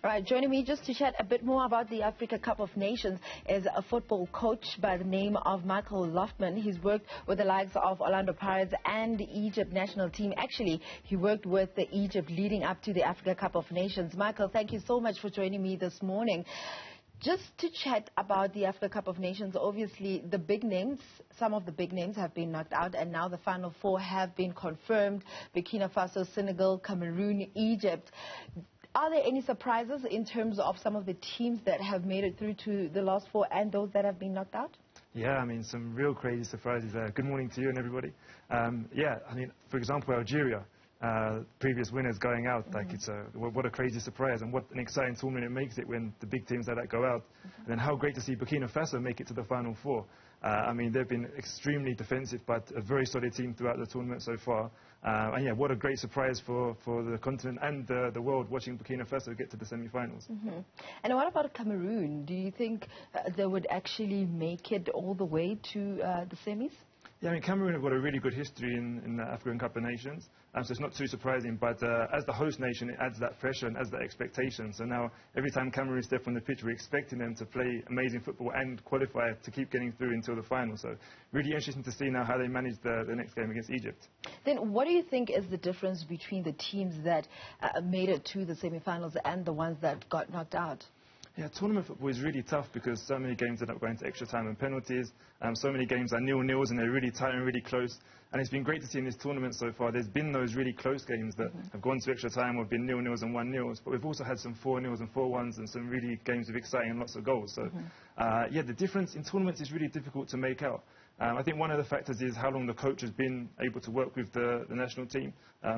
All right, joining me just to chat a bit more about the Africa Cup of Nations is a football coach by the name of Michael Loftman. He's worked with the likes of Orlando Pirates and the Egypt national team. Actually, he worked with the Egypt leading up to the Africa Cup of Nations. Michael, thank you so much for joining me this morning. Just to chat about the Africa Cup of Nations, obviously the big names, some of the big names have been knocked out, and now the final four have been confirmed: Burkina Faso, Senegal, Cameroon, Egypt. Are there any surprises in terms of some of the teams that have made it through to the last four and those that have been knocked out? Yeah, I mean, some real crazy surprises there. Good morning to you and everybody. Yeah, I mean, for example, Algeria, previous winners going out, like what a crazy surprise, and what an exciting tournament it makes it when the big teams like that go out. And then how great to see Burkina Faso make it to the final four. I mean, they've been extremely defensive, but a very solid team throughout the tournament so far. And yeah, what a great surprise for the continent and the world watching Burkina Faso get to the semi-finals. And what about Cameroon? Do you think they would actually make it all the way to the semis? Yeah, I mean, Cameroon have got a really good history in the African Cup of Nations, so it's not too surprising. But as the host nation, it adds that pressure and adds that expectation. So now, every time Cameroon step on the pitch, we're expecting them to play amazing football and qualify to keep getting through until the final. So really interesting to see now how they manage the next game against Egypt. Then what do you think is the difference between the teams that made it to the semi-finals and the ones that got knocked out? Yeah, tournament football is really tough because so many games end up going to extra time and penalties. So many games are 0-0s and they're really tight and really close. And it's been great to see in this tournament so far. There's been those really close games that have gone to extra time or have been 0-0s and 1-0s. But we've also had some 4-0s and 4-1s and some really games with exciting and lots of goals. So, yeah, the difference in tournaments is really difficult to make out. I think one of the factors is how long the coach has been able to work with the national team.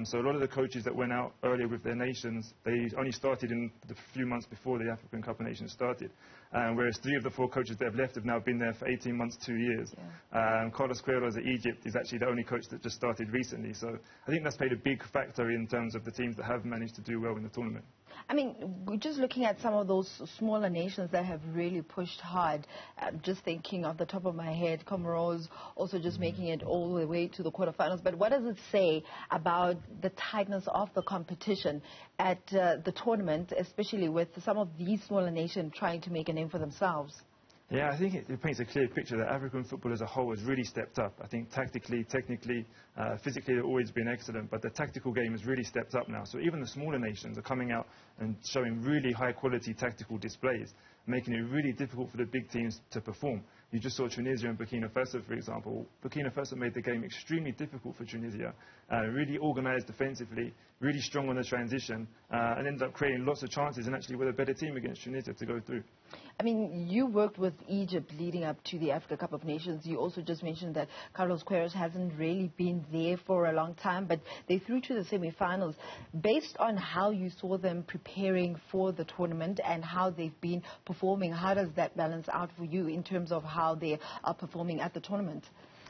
So a lot of the coaches that went out earlier with their nations, they only started in the few months before the African Cup of Nations started. Whereas 3 of the 4 coaches that have left have now been there for 18 months, 2 years. Carlos Queiroz at Egypt is actually the only coach that just started recently. So I think that's played a big factor in terms of the teams that have managed to do well in the tournament. I mean, we're just looking at some of those smaller nations that have really pushed hard. Just thinking off the top of my head, Comoros also just making it all the way to the quarterfinals. But what does it say about the tightness of the competition at the tournament, especially with some of these smaller nations trying to make a name for themselves? Yeah, I think it paints a clear picture that African football as a whole has really stepped up. I think tactically, technically, physically they've always been excellent, but the tactical game has really stepped up now. So even the smaller nations are coming out and showing really high-quality tactical displays, making it really difficult for the big teams to perform. You just saw Tunisia and Burkina Faso, for example. Burkina Faso made the game extremely difficult for Tunisia, really organised defensively, really strong on the transition, and ended up creating lots of chances and actually with a better team against Tunisia to go through. I mean, you worked with Egypt leading up to the Africa Cup of Nations. You also just mentioned that Carlos Queiroz hasn't really been there for a long time, but they threw to the semi-finals. Based on how you saw them preparing for the tournament and how they've been performing, how does that balance out for you in terms of how they are performing at the tournament?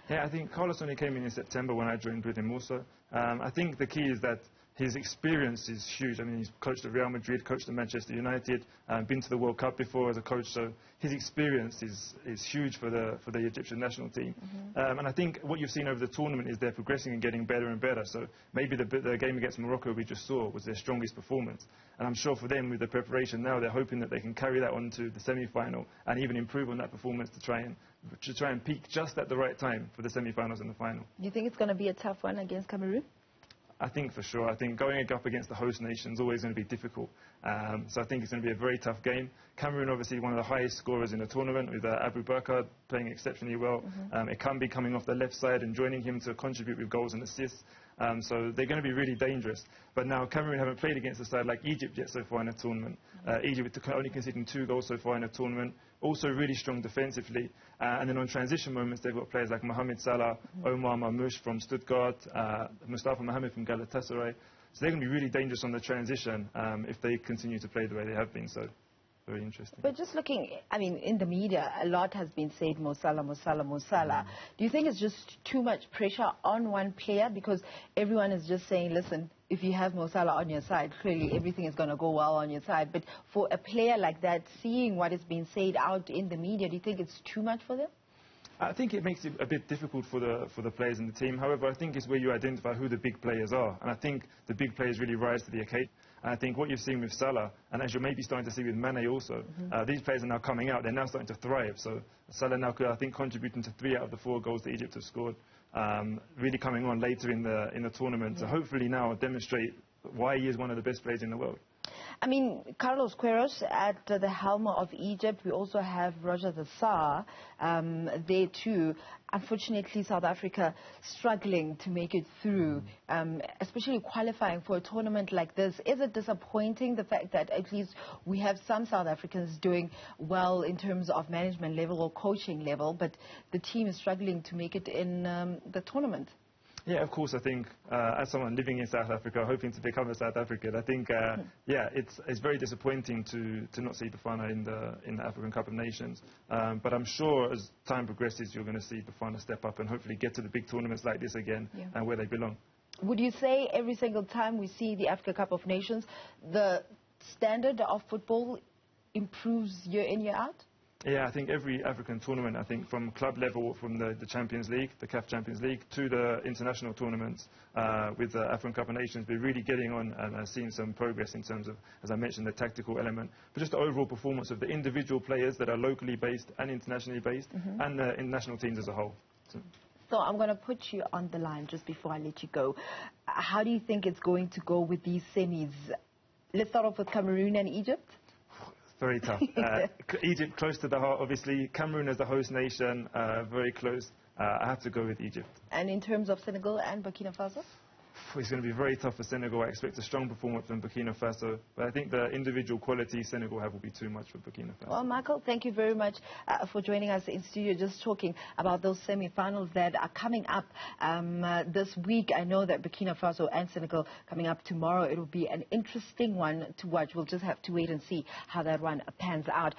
Yeah, I think Carlos only came in September when I joined with him also. I think the key is that his experience is huge. I mean, he's coached at Real Madrid, coached at Manchester United, been to the World Cup before as a coach, so his experience is huge for the Egyptian national team. And I think what you've seen over the tournament is they're progressing and getting better and better. So maybe the game against Morocco we just saw was their strongest performance. And I'm sure for them, with the preparation now, they're hoping that they can carry that on to the semi-final and even improve on that performance to try and peak just at the right time for the semi-finals and the final. Do you think it's going to be a tough one against Cameroon? I think for sure. I think going up against the host nation is always going to be difficult. So I think it's going to be a very tough game. Cameroon, obviously, one of the highest scorers in the tournament, with Abu Bakr playing exceptionally well. Ekambi coming off the left side and joining him to contribute with goals and assists. So they're going to be really dangerous. But now Cameroon haven't played against a side like Egypt yet so far in the tournament. Egypt only conceding 2 goals so far in the tournament. Also really strong defensively. And then on transition moments, they've got players like Mohamed Salah, Omar Mamouche from Stuttgart, Mustafa Mohamed from Galatasaray. So they're going to be really dangerous on the transition if they continue to play the way they have been. So very interesting. But just looking, I mean, in the media, a lot has been said, Mo Salah, Mo Salah, Mo Salah. Do you think it's just too much pressure on one player? Because everyone is just saying, listen, if you have Mo Salah on your side, clearly everything is going to go well on your side. But for a player like that, seeing what is being said out in the media, do you think it's too much for them? I think it makes it a bit difficult for the players in the team. However, I think it's where you identify who the big players are. And I think the big players really rise to the occasion. And I think what you've seen with Salah, and as you're maybe starting to see with Mane also, these players are now coming out. They're now starting to thrive. So Salah now, I think, contributing to 3 out of the 4 goals that Egypt have scored. Really coming on later in the tournament to hopefully now demonstrate why he is one of the best players in the world. I mean, Carlos Queiroz at the helm of Egypt. We also have Roger the Tsar there too. Unfortunately, South Africa struggling to make it through, especially qualifying for a tournament like this. Is it disappointing, the fact that at least we have some South Africans doing well in terms of management level or coaching level, but the team is struggling to make it in the tournament? Yeah, of course. I think as someone living in South Africa, hoping to become a South African, I think yeah, it's very disappointing to not see Bafana in the African Cup of Nations. But I'm sure as time progresses, you're going to see Bafana step up and hopefully get to the big tournaments like this again and where they belong. Would you say every single time we see the Africa Cup of Nations, the standard of football improves year in, year out? Yeah, I think every African tournament, I think from club level, from the Champions League, the CAF Champions League, to the international tournaments with the African Cup of Nations, we're really getting on and seeing some progress in terms of, as I mentioned, the tactical element, but just the overall performance of the individual players that are locally based and internationally based, and the national teams as a whole. So I'm going to put you on the line just before I let you go. How do you think it's going to go with these semis? Let's start off with Cameroon and Egypt. Very tough. Egypt close to the heart, obviously. Cameroon as the host nation, very close. I have to go with Egypt. And in terms of Senegal and Burkina Faso? It's going to be very tough for Senegal. I expect a strong performance from Burkina Faso. But I think the individual quality Senegal have will be too much for Burkina Faso. Well, Michael, thank you very much for joining us in studio, just talking about those semi-finals that are coming up this week. I know that Burkina Faso and Senegal coming up tomorrow. It will be an interesting one to watch. We'll just have to wait and see how that one pans out.